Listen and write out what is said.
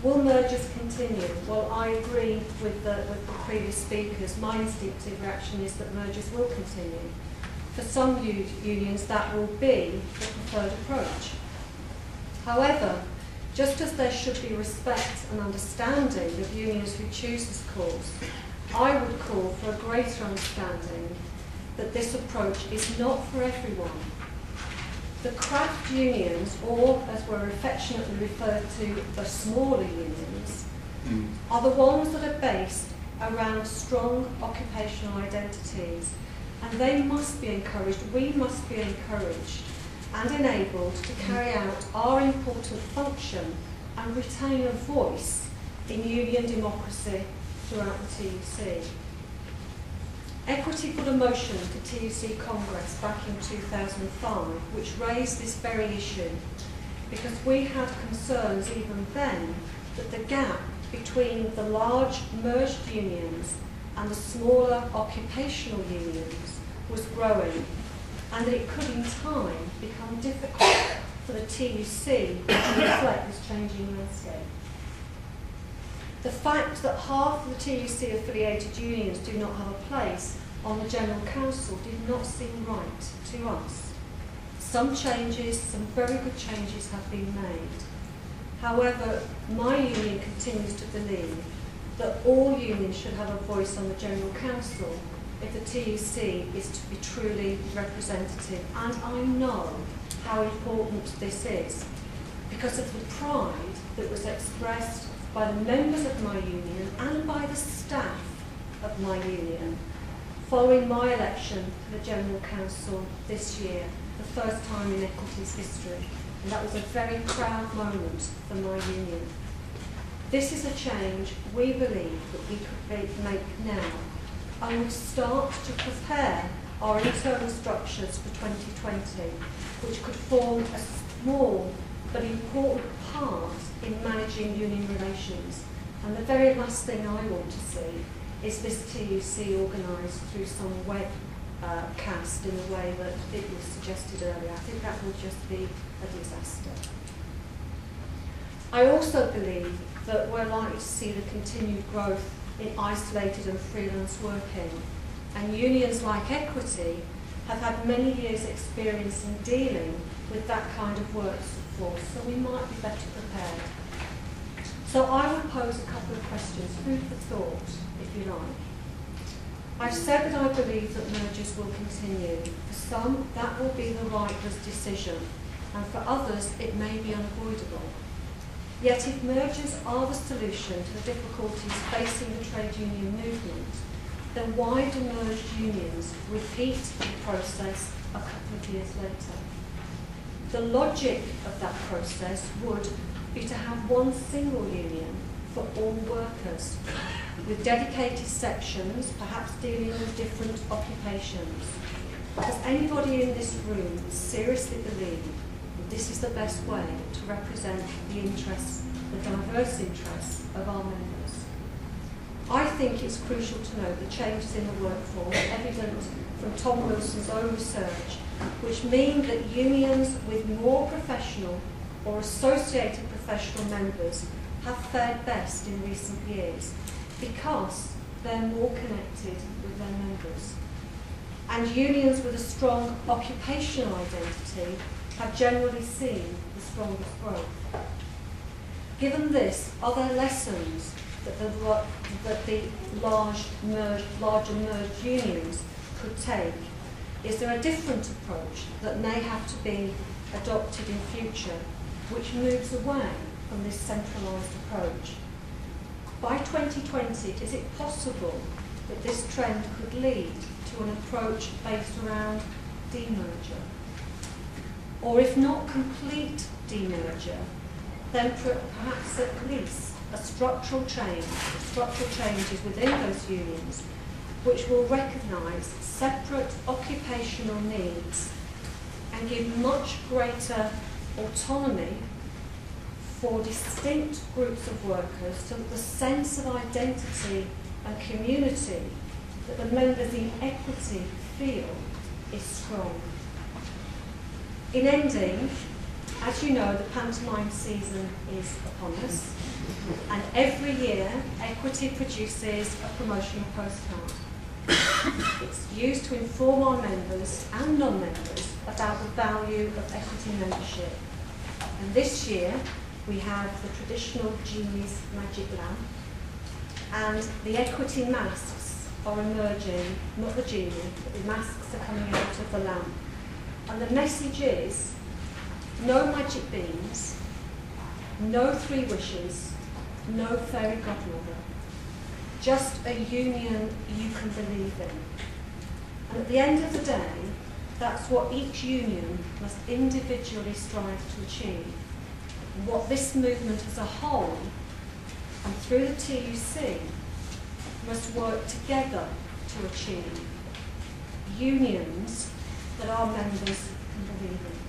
Will mergers continue? Well, I agree with the previous speakers. My instinctive reaction is that mergers will continue. For some unions, that will be the preferred approach. However, just as there should be respect and understanding of unions who choose this course, I would call for a greater understanding that this approach is not for everyone. The craft unions, or as we're affectionately referred to, the smaller unions, are the ones that are based around strong occupational identities, and they must be encouraged, we must be encouraged and enabled to carry out our important function and retain a voice in union democracy throughout the TUC. Equity put a motion to TUC Congress back in 2005 which raised this very issue because we had concerns even then that the gap between the large merged unions and the smaller occupational unions was growing, and that it could in time become difficult for the TUC to reflect this changing landscape. The fact that half of the TUC affiliated unions do not have a place on the General Council did not seem right to us. Some changes, some very good changes have been made. However, my union continues to believe that all unions should have a voice on the General Council if the TUC is to be truly representative. And I know how important this is because of the pride that was expressed by the members of my union and by the staff of my union following my election to the General Council this year, the first time in Equity's history. And that was a very proud moment for my union. This is a change we believe that we could make now and would start to prepare our internal structures for 2020, which could form a small but important part in managing union relations. And the very last thing I want to see is this TUC organised through some web cast in the way that it was suggested earlier. I think that will just be a disaster. I also believe that we're likely to see the continued growth in isolated and freelance working, and unions like Equity have had many years' experience in dealing with that kind of workforce, so we might be better prepared. So I would pose a couple of questions, food for thought, if you like. I've said that I believe that mergers will continue. For some, that will be the rightless decision, and for others, it may be unavoidable. Yet if mergers are the solution to the difficulties facing the trade union movement, then why do merged unions repeat the process a couple of years later? The logic of that process would be to have one single union for all workers, with dedicated sections, perhaps dealing with different occupations. Does anybody in this room seriously believe that this is the best way to represent the interests, the diverse interests of our members? I think it's crucial to note the changes in the workforce evident from Tom Wilson's own research, which mean that unions with more professional or associated professional members have fared best in recent years because they're more connected with their members. And unions with a strong occupational identity have generally seen the strongest growth. Given this, are there lessons that the larger merged unions could take? Is there a different approach that may have to be adopted in future, which moves away from this centralised approach? By 2020, is it possible that this trend could lead to an approach based around demerger? Or if not complete demerger, then perhaps at least a structural changes within those unions which will recognise separate occupational needs and give much greater autonomy for distinct groups of workers so that the sense of identity and community that the members in Equity feel is strong. In ending, As you know, the pantomime season is upon us, and every year Equity produces a promotional postcard. It's used to inform our members and non-members about the value of Equity membership. And this year we have the traditional Genie's magic lamp, and the Equity masks are emerging, not the genie, but the masks are coming out of the lamp. And the message is, no magic beans, no 3 wishes, no fairy godmother, just a union you can believe in. And at the end of the day, that's what each union must individually strive to achieve. And what this movement as a whole, and through the TUC, must work together to achieve unions that our members can believe in.